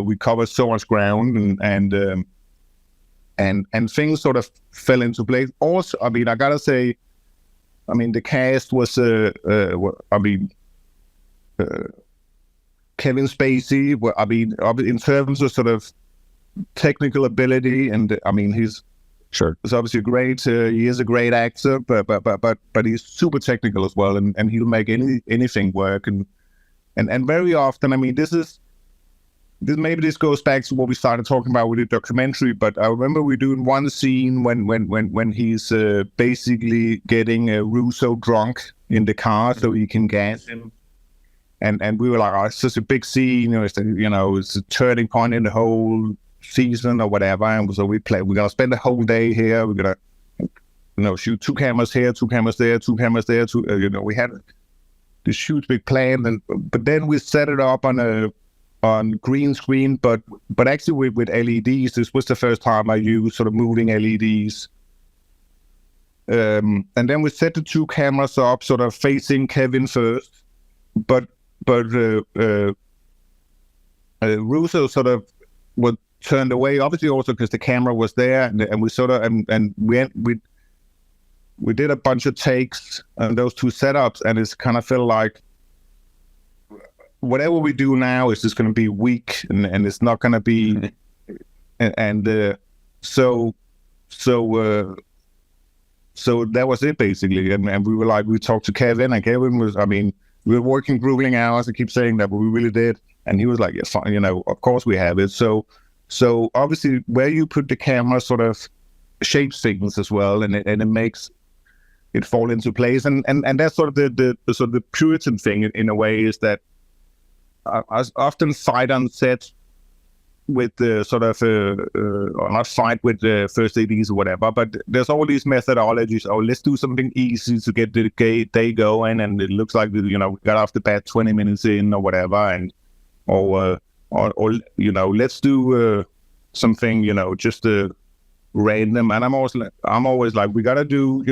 we covered so much ground and things sort of fell into place. Also, I mean, I gotta say, the cast was, Kevin Spacey. In terms of sort of technical ability, and he's
Sure.
He's obviously great. He is a great actor, but he's super technical as well, and he'll make anything work. And very often, I mean, maybe this goes back to what we started talking about with the documentary. But I remember we doing one scene when he's basically getting Russo drunk in the car so he can gas him. And we were like, oh, it's such a big scene, it's a turning point in the whole season or whatever. And so we're gonna spend the whole day here. We're gonna, shoot 2 cameras here, 2 cameras there, 2 cameras there. We had this huge big plan, but then we set it up on green screen, but actually with LEDs. This was the first time I used sort of moving LEDs. And then we set the 2 cameras up, sort of facing Kevin first, but Russo sort of was turned away, obviously also because the camera was there, and we sort of and we did a bunch of takes on those 2 setups, and it's kind of felt like whatever we do now is just going to be weak, and it's not going to be, so that was it basically, and we were like, we talked to Kevin, and Kevin was, I mean, we were working grueling hours. I keep saying that, but we really did. And he was like, yeah, fine, of course we have it. So obviously where you put the camera sort of shapes things as well, and it makes it fall into place. And that's sort of the sort of the Puritan thing in a way, is that I often fight on set with the sort of, or not fight with the first ADs or whatever, but there's all these methodologies. Oh, let's do something easy to get the day going, and it looks like we got off the bat 20 minutes in or whatever, and or let's do something just random. And I'm always like, we gotta do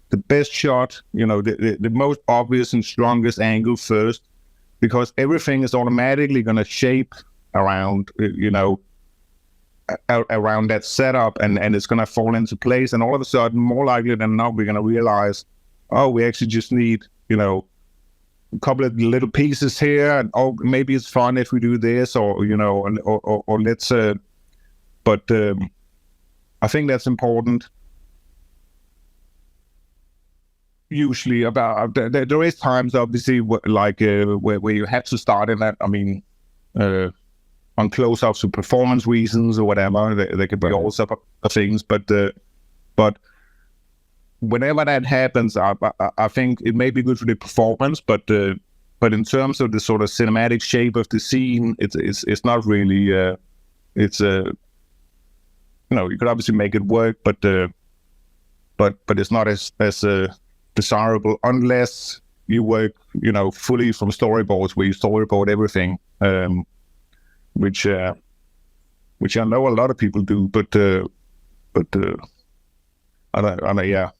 the best shot, the most obvious and strongest angle first, because everything is automatically gonna shape around around that setup, and it's going to fall into place, and all of a sudden, more likely than not, we're going to realize, oh, we actually just need a couple of little pieces here, and oh, maybe it's fun if we do this, or let's but I think that's important. Usually about there is times obviously like where you have to start in that, I mean, on close-ups for performance reasons or whatever. There could be all sorts of things, but whenever that happens, I think it may be good for the performance, but in terms of the sort of cinematic shape of the scene, it's not really. It's you could obviously make it work, but it's not as desirable unless you work fully from storyboards, where you storyboard everything. Which I know a lot of people do, but I don't, yeah.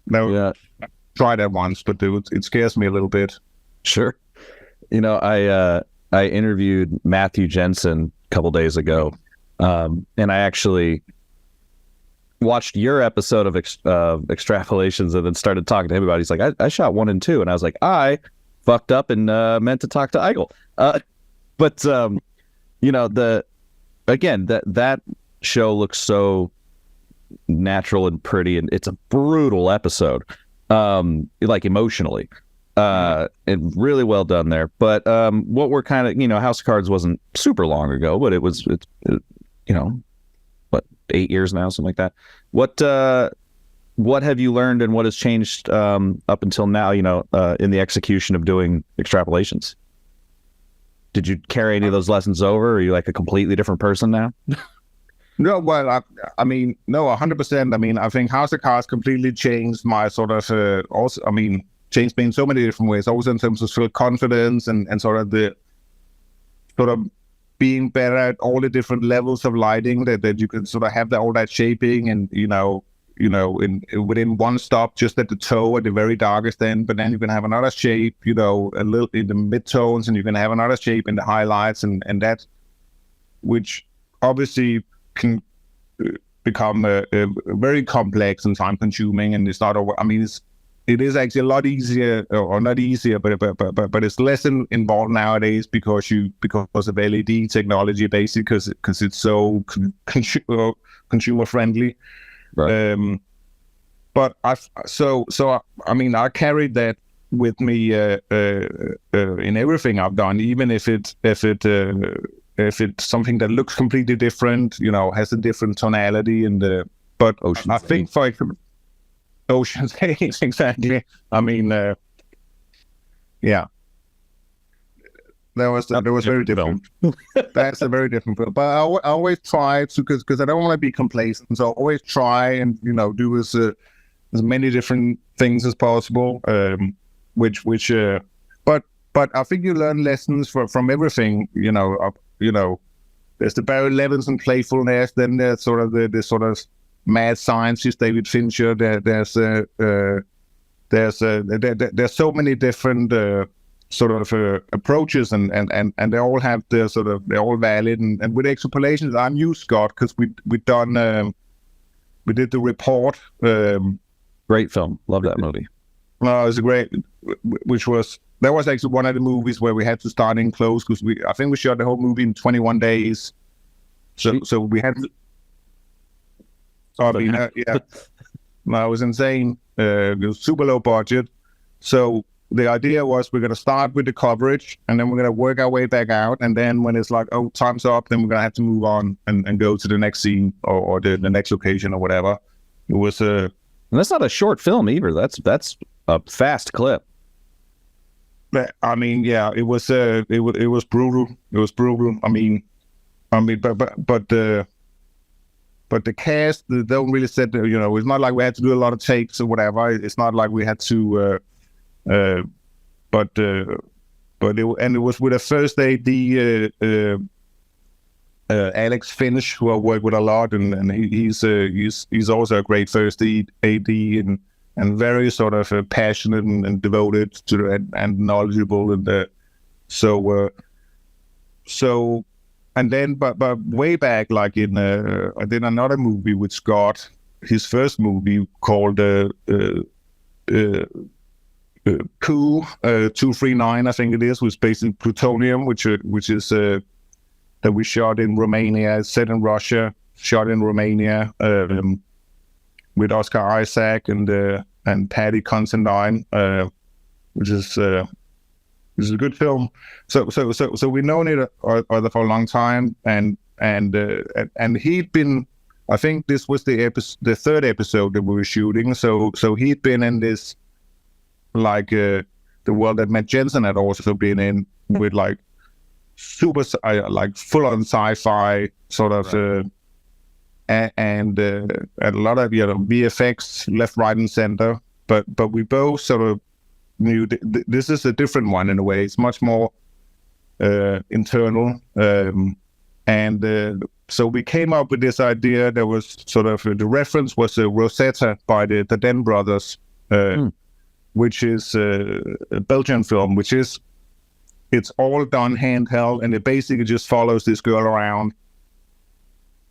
No, yeah. I tried that once, but it scares me a little bit.
Sure. I interviewed Matthew Jensen a couple days ago, and I actually watched your episode of Extrapolations, and then started talking to him about it. He's like, I shot 1 and 2, and I was like, I fucked up and meant to talk to Eigil. But that show looks so natural and pretty, and it's a brutal episode, like emotionally, and really well done there. But what we're kind of, House of Cards wasn't super long ago, but it's 8 years now, something like that. What have you learned, and what has changed up until now, in the execution of doing Extrapolations? Did you carry any of those lessons over, or are you like a completely different person now?
No, well, I mean, no, 100%. I mean, I think House of Cards completely changed my sort of, also, I mean, changed me in so many different ways, also in terms of confidence and sort of being better at all the different levels of lighting, that you can sort of have all that shaping, and, within one stop, just at the toe at the very darkest end, but then you can have another shape, a little in the mid-tones, and you can have another shape in the highlights, and that, which obviously can become very complex and time-consuming, and it's not over. I mean, it is actually a lot easier, or not easier, but it's less involved nowadays because of LED technology, basically, because it's so consumer friendly.
Right.
But I carried that with me in everything I've done, even if it's something that looks completely different, has a different tonality, but I think for example, Ocean's 8, exactly. Yeah, that was very different. That's a very different film. But I always try to, because I don't want to be complacent, so I always try and do as many different things as possible. But I think you learn lessons from everything. There's the Barry Levinson playfulness. Then there's sort of the sort of mad scientist David Fincher. There's so many different sort of approaches, and they all have they're all valid. And with Extrapolations, I'm you, Scott, because we did the report.
Great film, love that movie.
No, it was great. That was actually one of the movies where we had to start in close, because I think we shot the whole movie in 21 days. So we had. Yeah. No, it was insane. It was super low budget. So the idea was we're going to start with the coverage, and then we're going to work our way back out. And then when it's like, oh, time's up, then we're going to have to move on and go to the next scene or the next location or whatever. It was
and that's not a short film either. That's a fast clip.
I mean, yeah, it was brutal. It was brutal. But the cast, they don't really set, it's not like we had to do a lot of takes or whatever. It's not like we had to, but it was with a first AD, Alex Finch, who I work with a lot, and he's also a great first AD and very sort of passionate and devoted to and knowledgeable, and and then, but way back, like I did another movie with Scott, his first movie called Coup 239, I think it is, was based in plutonium, which is that we shot in Romania, set in Russia, shot in Romania, with Oscar Isaac and Paddy Considine, which is a good film. So we've known it for a long time, and he'd been. I think this was the third episode that we were shooting. So he'd been in this, like the world that Matt Jensen had also been in, with like super like full on sci-fi sort of, and a lot of VFX left, right, and center. But we both sort of knew this is a different one in a way. It's much more internal, so we came up with this idea. There was sort of the reference was Rosetta by the Den brothers, which is a Belgian film, it's all done handheld, and it basically just follows this girl around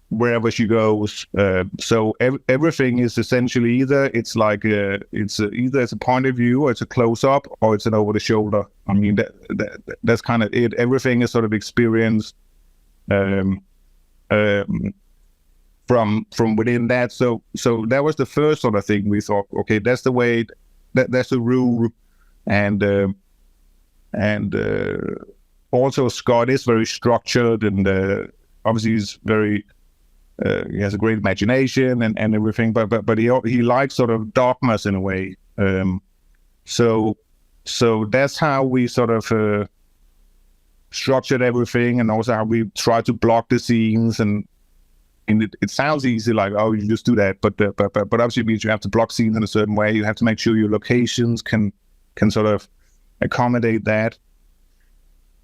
wherever she goes. So everything is essentially either it's either it's a point of view, or it's a close up, or it's an over the shoulder. I mean, that's kind of it. Everything is sort of experienced from within that. So that was the first sort of thing we thought. Okay, that's the way. That's the rule, and also Scott is very structured, and obviously he's very. He has a great imagination and everything, but he likes sort of dogmas in a way. So that's how we sort of structured everything, and also how we try to block the scenes. And it sounds easy, like, oh, you just do that, but obviously it means you have to block scenes in a certain way. You have to make sure your locations can sort of accommodate that.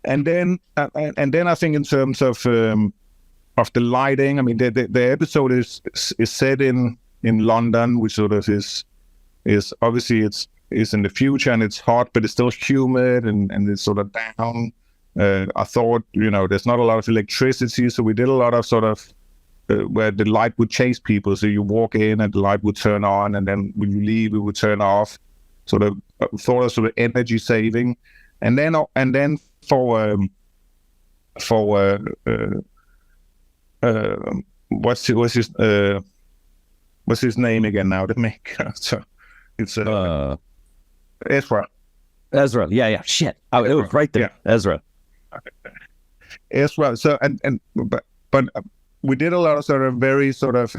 And then I think in terms of the lighting, I mean, the episode is set in London, which sort of is obviously it's in the future, and it's hot, but it's still humid, and it's sort of down. I thought, there's not a lot of electricity, so we did a lot of sort of where the light would chase people. So you walk in and the light would turn on, and then when you leave, it would turn off. Sort of energy saving, and then for what's his what's his name again now? The maker. So it's Ezra.
Ezra. Yeah. Shit. Oh, it was right there. Yeah. Ezra.
Ezra. So but we did a lot of sort of very sort of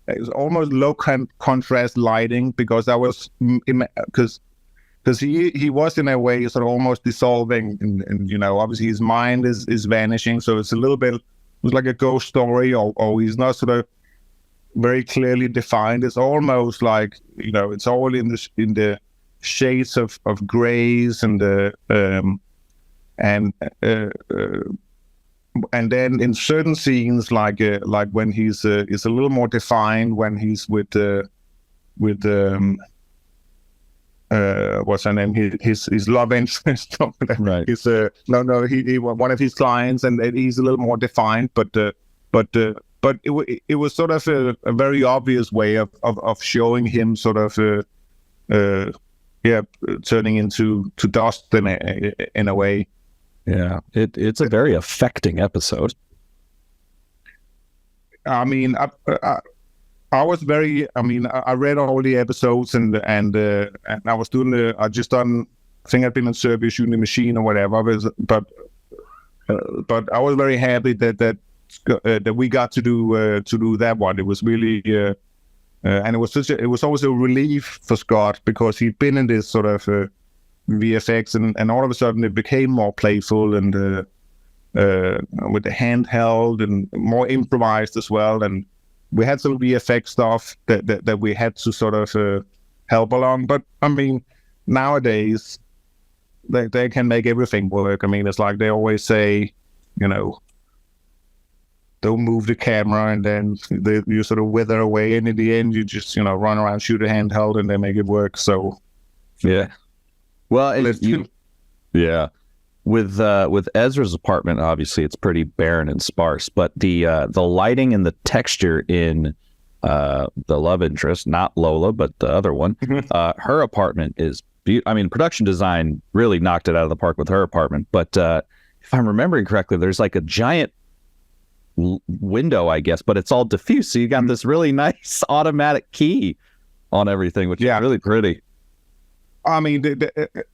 it was almost low contrast lighting, because I was because he was in a way sort of almost dissolving, and you know, obviously his mind is vanishing, so it's a little bit, it was like a ghost story, or he's not sort of very clearly defined. It's almost like, you know, it's all in the shades of grays and and then in certain scenes, like when he's is a little more defined when he's with what's her name? His love interest.
Right.
He's he one of his clients, and he's a little more defined. But it was sort of a very obvious way of showing him sort of turning into dust in a way.
Yeah, it's a very affecting episode.
I mean, I was very. I mean, I read all the episodes, and I was doing I just done. I think I'd been in Serbia shooting the machine or whatever. But I was very happy that we got to do that one. It was really, and it was always a relief for Scott, because he'd been in this sort of VFX, and all of a sudden it became more playful and with the handheld and more improvised as well. And we had some VFX stuff that we had to sort of help along. But I mean, nowadays they can make everything work. I mean, it's like they always say, you know, don't move the camera, and then you sort of wither away, and in the end you just, you know, run around, shoot a handheld, and they make it work. So
yeah. Well, with Ezra's apartment, obviously it's pretty barren and sparse, but the lighting and the texture in the love interest, not Lola, but the other one, her apartment is I mean, production design really knocked it out of the park with her apartment. But if I'm remembering correctly, there's like a giant window, I guess, but it's all diffuse. So you got this really nice automatic key on everything, which is really pretty.
I mean,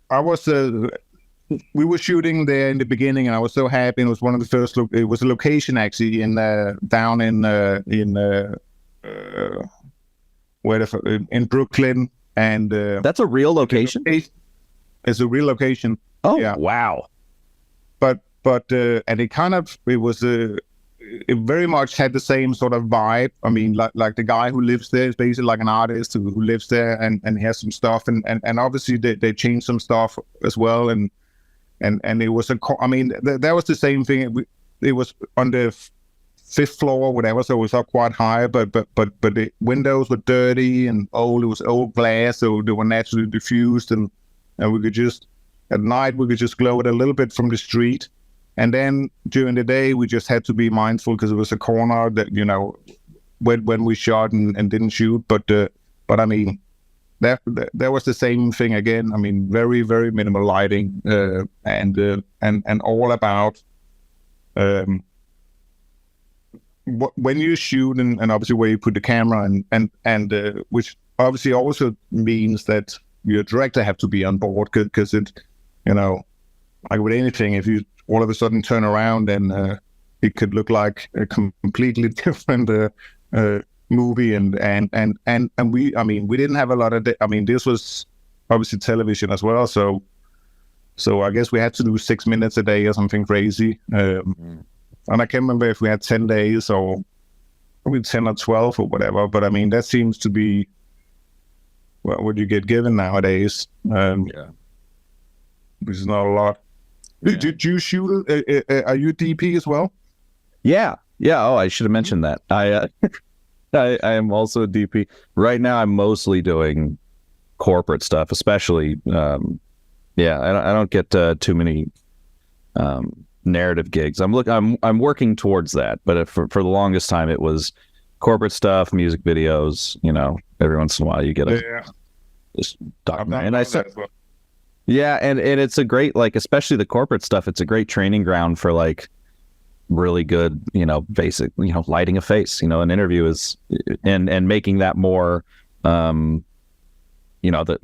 I was we were shooting there in the beginning, and I was so happy. It was one of the first. It was a location actually in down in Brooklyn, and
that's a real location.
It's a real location.
Oh, yeah. Wow!
But and it very much had the same sort of vibe. I mean, like the guy who lives there is basically like an artist who lives there, and he has some stuff, and obviously they changed some stuff as well, and it was I mean, that was the same thing. It was on the 5th floor or whatever, so it was up quite high, but the windows were dirty and old. It was old glass, so they were naturally diffused, and we could just, at night, we could just glow it a little bit from the street. And then during the day, we just had to be mindful, because it was a corner that, you know, when we shot and didn't shoot. But I mean, that was the same thing again. I mean, very, very minimal lighting, and all about when you shoot, and obviously where you put the camera, and which obviously also means that your director have to be on board, because it, you know, like with anything, if you all of a sudden turn around, and it could look like a completely different movie, and we, I mean, we didn't have a lot of I mean, this was obviously television as well, so I guess we had to do 6 minutes a day or something crazy, and I can't remember if we had 10 days or maybe 10 or 12 or whatever, but I mean, that seems to be what you get given nowadays, which is not a lot. Yeah. Did you shoot? Are you DP as well?
Yeah. Oh, I should have mentioned that. I am also a DP. Right now, I'm mostly doing corporate stuff, especially. I don't get too many narrative gigs. I'm working towards that, but for the longest time, it was corporate stuff, music videos. You know, every once in a while, you get a documentary, and I said. Yeah, and it's a great, like, especially the corporate stuff, it's a great training ground for, like, really good, basic, lighting a face. An interview is, and making that more, the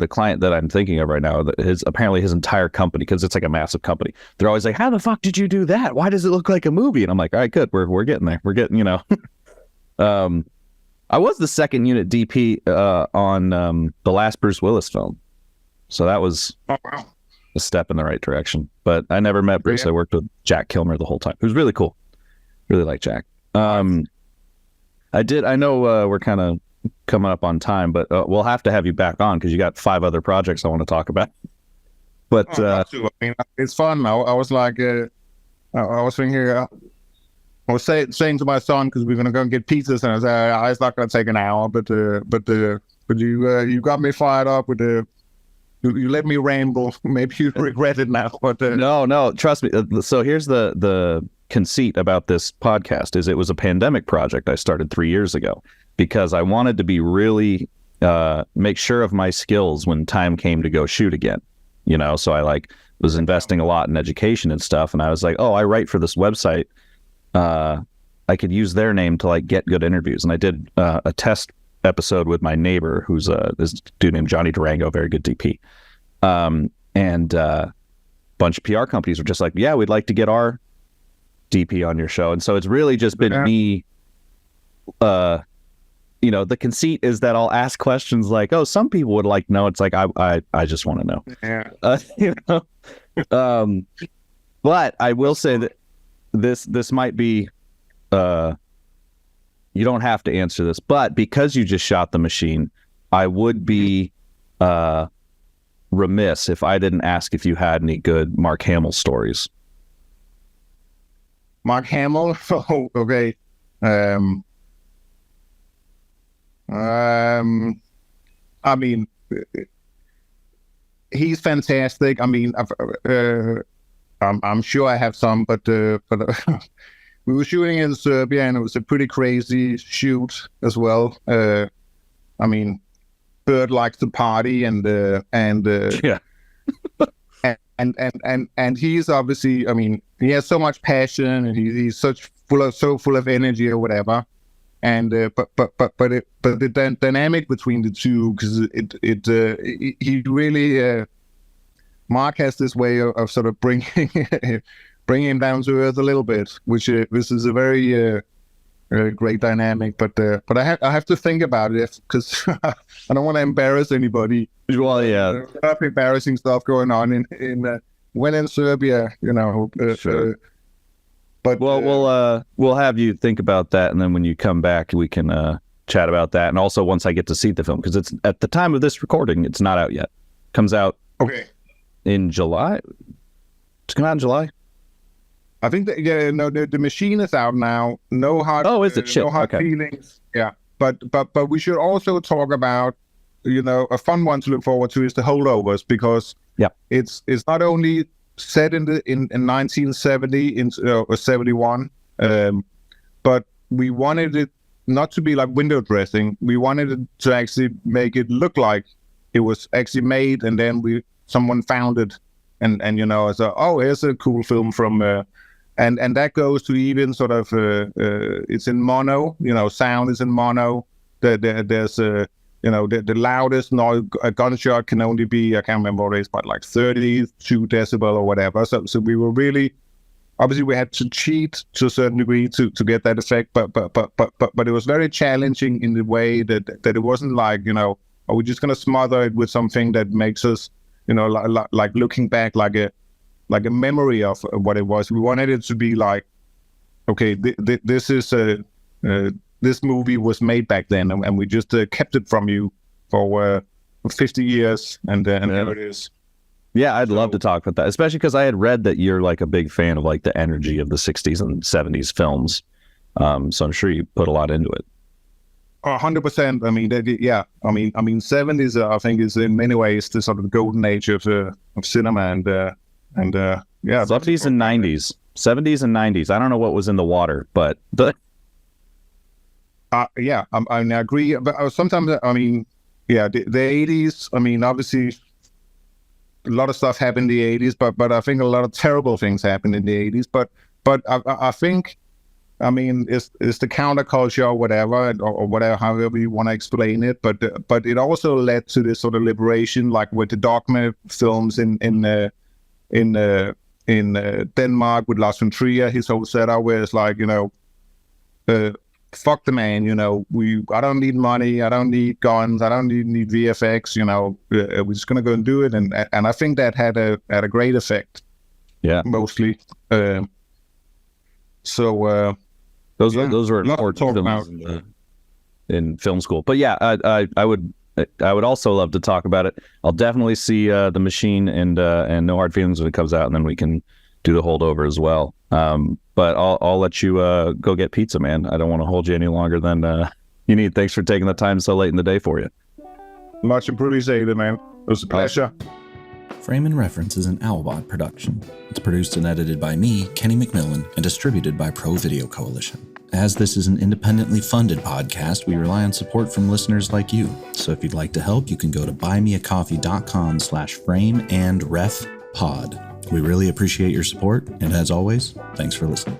client that I'm thinking of right now, apparently his entire company, because it's like a massive company, they're always like, how the fuck did you do that? Why does it look like a movie? And I'm like, all right, good. We're getting there. We're getting, I was the second unit DP on the last Bruce Willis film. So that was a step in the right direction. But I never met Bruce. I worked with Jack Kilmer the whole time. It was really cool. Really like Jack. I know we're kind of coming up on time, but we'll have to have you back on because you got 5 other projects I want to talk about. But
I mean, it's fun. I was like, I was thinking, I was saying to my son, because we're gonna go and get pizzas, and I was like, it's not gonna take an hour, but you got me fired up with the. You let me ramble. Maybe you regret it now, but
no, trust me. So here's the conceit about this podcast: is it was a pandemic project I started 3 years ago because I wanted to be really make sure of my skills when time came to go shoot again. So I was investing a lot in education and stuff, and I was like, oh, I write for this website. I could use their name to get good interviews, and I did a test episode with my neighbor, who's this dude named Johnny Durango, very good DP. And a bunch of PR companies were just like, yeah, we'd like to get our DP on your show. And so it's really just been me, the conceit is that I'll ask questions like, oh, some people would like to know. It's like, I just want to know.
Yeah.
But I will say that this might be, you don't have to answer this, but because you just shot the machine, I would be remiss if I didn't ask if you had any good Mark Hamill stories.
Mark Hamill? Oh, okay. I mean, he's fantastic. I mean, I'm sure I have some, but we were shooting in Serbia, and it was a pretty crazy shoot as well. I mean, Bryld likes to party, and
Yeah.
and he's obviously, I mean, he has so much passion, and he's so full of energy or whatever. And but the dynamic between the two, because he really Mark has this way of sort of bringing him down to earth a little bit, which this is a very great dynamic. But I have to think about it because I don't want to embarrass anybody.
Well, yeah,
there's a lot of embarrassing stuff going on in when in Serbia,
Sure.
But
we'll have you think about that, and then when you come back, we can chat about that. And also, once I get to see the film, because it's at the time of this recording, it's not out yet. Comes out in July. It's coming out in July.
I think that the machine is out now. No hard.
Oh, is it? Shit.
No hard feelings. Yeah, but we should also talk about a fun one to look forward to is the holdovers, because it's not only set in 1970 or 71, but we wanted it not to be like window dressing. We wanted it to actually make it look like it was actually made, and then someone found it, and so here's a cool film from and that goes to even sort of it's in mono, sound is in mono. There's the loudest noise, a gunshot can only be, I can't remember what it is, but like 32 decibel or whatever. So we were really, obviously we had to cheat to a certain degree to get that effect, but it was very challenging in the way that it wasn't like, are we just going to smother it with something that makes us, like looking back like a memory of what it was. We wanted it to be like, okay, this is this movie was made back then, and we just kept it from you for 50 years, and here it is.
Yeah, I'd love to talk about that, especially because I had read that you're like a big fan of like the energy of the 60s and 70s films. So I'm sure you put a lot into it.
100%. I mean, I mean, 70s, I think, is in many ways the sort of golden age of cinema, and
70s and 90s. 70s and 90s. I don't know what was in the water, but
I agree. But sometimes, I mean, the 80s. I mean, obviously, a lot of stuff happened in the 80s, but I think a lot of terrible things happened in the 80s. But but I think, I mean, it's the counterculture or whatever, or whatever, however you want to explain it. But it also led to this sort of liberation, like with the documentary films in Denmark with Lars von Trier, his whole setup, where it's like, fuck the man, I don't need money, I don't need guns, I don't need VFX, we're just gonna go and do it, and I think that had a great effect.
Yeah,
mostly.
Those were important films in film school. But yeah, I would also love to talk about it. I'll definitely see The Machine and No Hard Feelings when it comes out, and then we can do The Holdover as well. But I'll let you go get pizza, man. I don't want to hold you any longer than you need. Thanks for taking the time so late in the day for you.
Much appreciated, man. It was a pleasure.
Frame and Reference is an Owlbot production. It's produced and edited by me, Kenny McMillan, and distributed by Pro Video Coalition. As this is an independently funded podcast, we rely on support from listeners like you. So if you'd like to help, you can go to buymeacoffee.com/frameandrefpod. We really appreciate your support, and as always, thanks for listening.